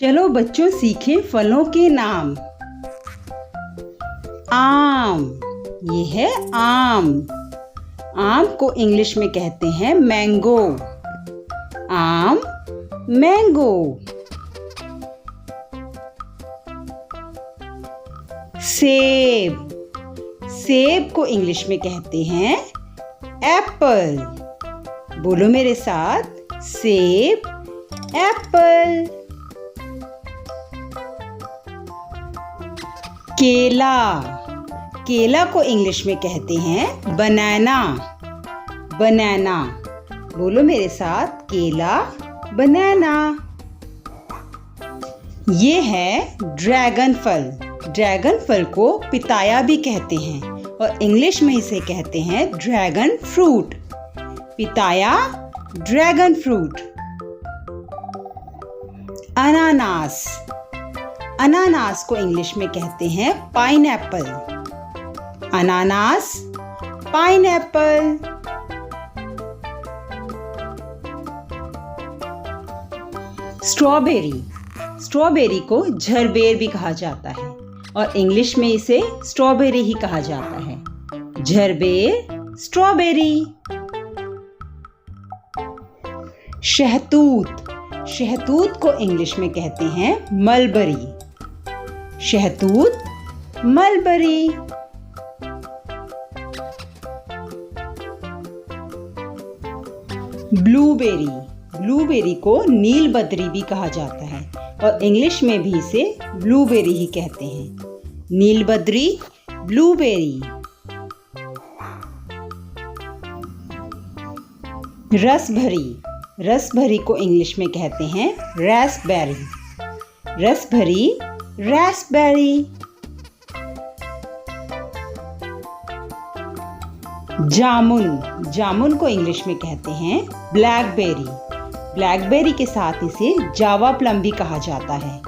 चलो बच्चों सीखें फलों के नाम। आम, ये है आम। आम को इंग्लिश में कहते हैं मैंगो। आम, मैंगो। सेब, सेब को इंग्लिश में कहते हैं एप्पल। बोलो मेरे साथ, सेब, एप्पल। केला, केला को इंग्लिश में कहते हैं बनाना। बनाना, बोलो मेरे साथ, केला, बनाना। ये है ड्रैगन फल। ड्रैगन फल को पिताया भी कहते हैं और इंग्लिश में इसे कहते हैं ड्रैगन फ्रूट। पिताया, dragon fruit. अनानास, अनानास को इंग्लिश में कहते हैं पाइनएप्पल। अनानास, पाइनएप्पल। स्ट्रॉबेरी, स्ट्रॉबेरी को झरबेर भी कहा जाता है और इंग्लिश में इसे स्ट्रॉबेरी ही कहा जाता है। झरबेर, स्ट्रॉबेरी। शहतूत, शहतूत को इंग्लिश में कहते हैं मलबरी। शहतूत, मलबरी। ब्लूबेरी, ब्लूबेरी को नीलबदरी भी कहा जाता है और इंग्लिश में भी इसे ब्लूबेरी ही कहते हैं। नीलबदरी, ब्लूबेरी। रसभरी, रसभरी को इंग्लिश में कहते हैं रास्पबेरी। रसभरी, रास्पबेरी। जामुन, जामुन को इंग्लिश में कहते हैं ब्लैकबेरी। ब्लैकबेरी के साथ इसे जावा प्लम भी कहा जाता है।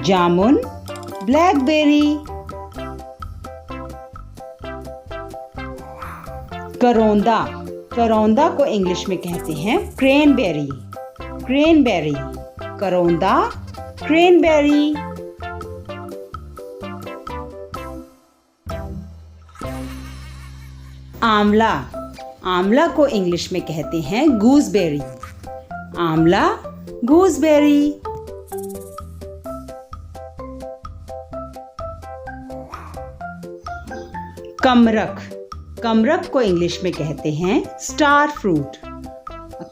जामुन, ब्लैकबेरी। करौंदा, करौंदा को इंग्लिश में कहते हैं क्रेनबेरी। क्रेनबेरी, करौंदा, क्रेनबेरी। आंवला, आंवला को इंग्लिश में कहते हैं गूसबेरी। आंवला, गूसबेरी। कमरख, कमरख को इंग्लिश में कहते हैं स्टार फ्रूट।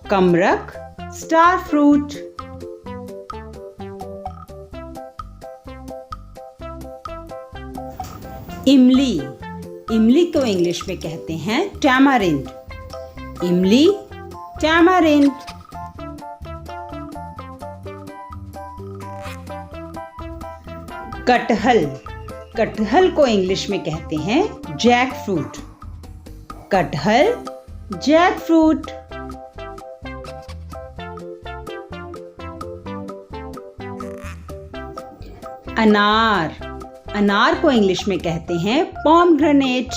कमरख, स्टार फ्रूट। इमली, इमली को इंग्लिश में कहते हैं टैमारिंड। इमली, टैमारिंड। कटहल, कटहल को इंग्लिश में कहते हैं जैक फ्रूट। कटहल, जैक फ्रूट। अनार, अनार को इंग्लिश में कहते हैं पोमग्रेनेट।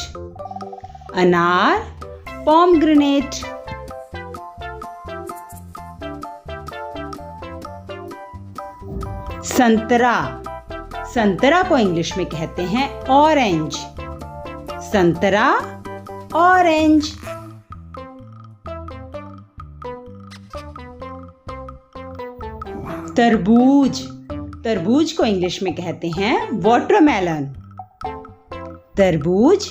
अनार, पोमग्रेनेट। संतरा, संतरा को इंग्लिश में कहते हैं ऑरेंज। संतरा, ऑरेंज। तरबूज, तरबूज को इंग्लिश में कहते हैं वाटरमेलन। तरबूज,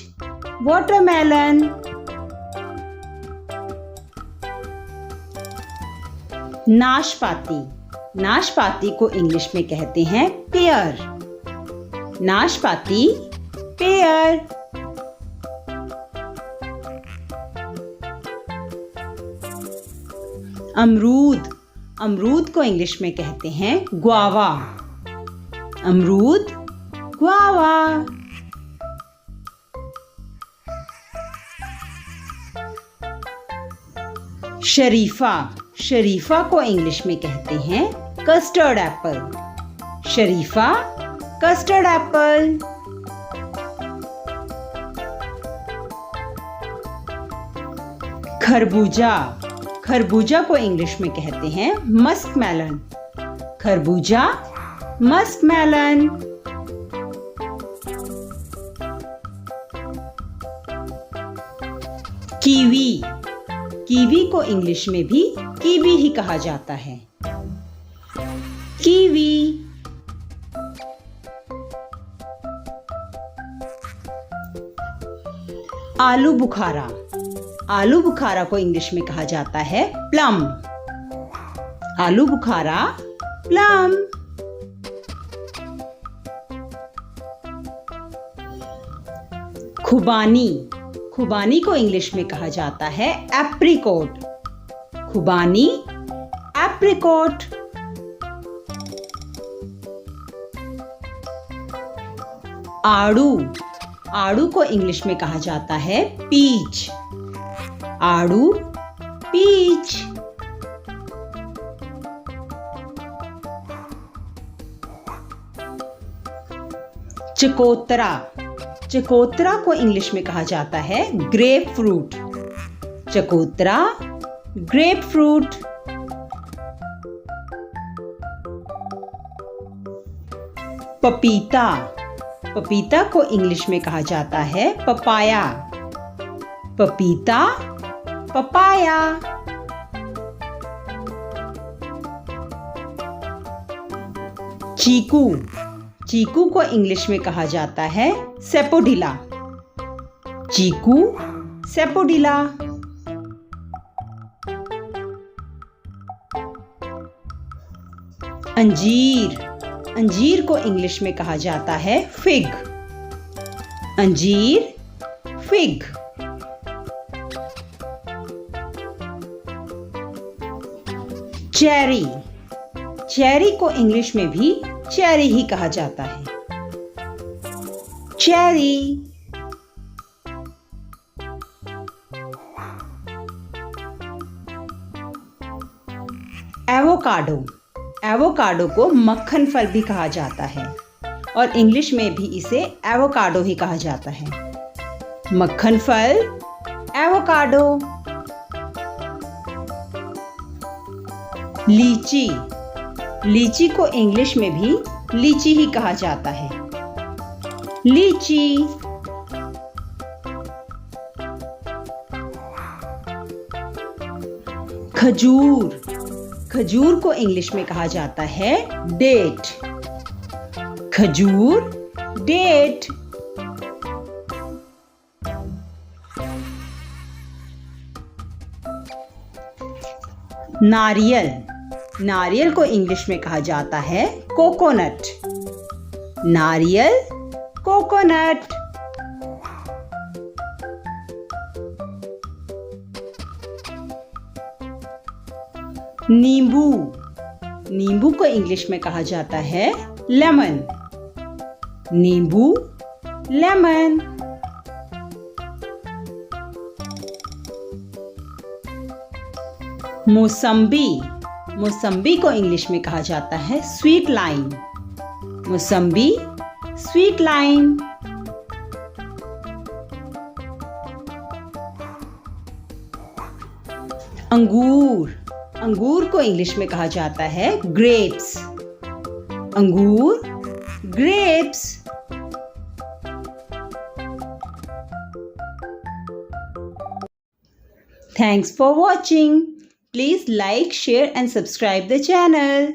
वाटरमेलन। नाशपाती, नाशपाती को इंग्लिश में कहते हैं पेयर। नाशपाती, पेयर। अमरूद, अमरूद को इंग्लिश में कहते हैं ग्वावा। अमरूद, ग्वावा। शरीफा, शरीफा को इंग्लिश में कहते हैं कस्टर्ड एप्पल। शरीफा, कस्टर्ड एप्पल। खरबूजा, खरबूजा को इंग्लिश में कहते हैं मस्कमेलन। खरबूजा, मस्कमेलन, कीवी। कीवी को इंग्लिश में भी कीवी ही कहा जाता है। कीवी। आलू बुखारा। आलू बुखारा को इंग्लिश में कहा जाता है प्लम। आलू बुखारा, प्लम। खुबानी। खुबानी को इंग्लिश में कहा जाता है एप्रिकॉट। खुबानी, एप्रिकॉट। आड़ू। आड़ू को इंग्लिश में कहा जाता है पीच। आड़ू, पीच। चकोतरा। चकोतरा को इंग्लिश में कहा जाता है ग्रेप फ्रूट। चकोतरा, ग्रेप फ्रूट। पपीता। पपीता को इंग्लिश में कहा जाता है पपाया। पपीता, पपाया। चीकू। चीकू को इंग्लिश में कहा जाता है सेपोडिला। चीकू, सेपोडिला। अंजीर। अंजीर को इंग्लिश में कहा जाता है फिग। अंजीर, फिग। चेरी। चेरी को इंग्लिश में भी चेरी ही कहा जाता है। चेरी। एवोकाडो। एवोकाडो को मक्खन फल भी कहा जाता है और इंग्लिश में भी इसे एवोकाडो ही कहा जाता है। मक्खन फल, एवोकाडो। लीची। लीची को इंग्लिश में भी लीची ही कहा जाता है। लीची। खजूर। खजूर को इंग्लिश में कहा जाता है डेट। खजूर, डेट। नारियल। नारियल को इंग्लिश में कहा जाता है कोकोनट। नारियल, कोकोनट। नींबू। नींबू को इंग्लिश में कहा जाता है लेमन। नींबू, लेमन। मौसम्बी। मौसम्बी को इंग्लिश में कहा जाता है स्वीट लाइम। मौसम्बी, स्वीट लाइम। अंगूर। अंगूर को इंग्लिश में कहा जाता है ग्रेप्स। अंगूर, grapes. Thanks for watching. Please like, share and subscribe the channel.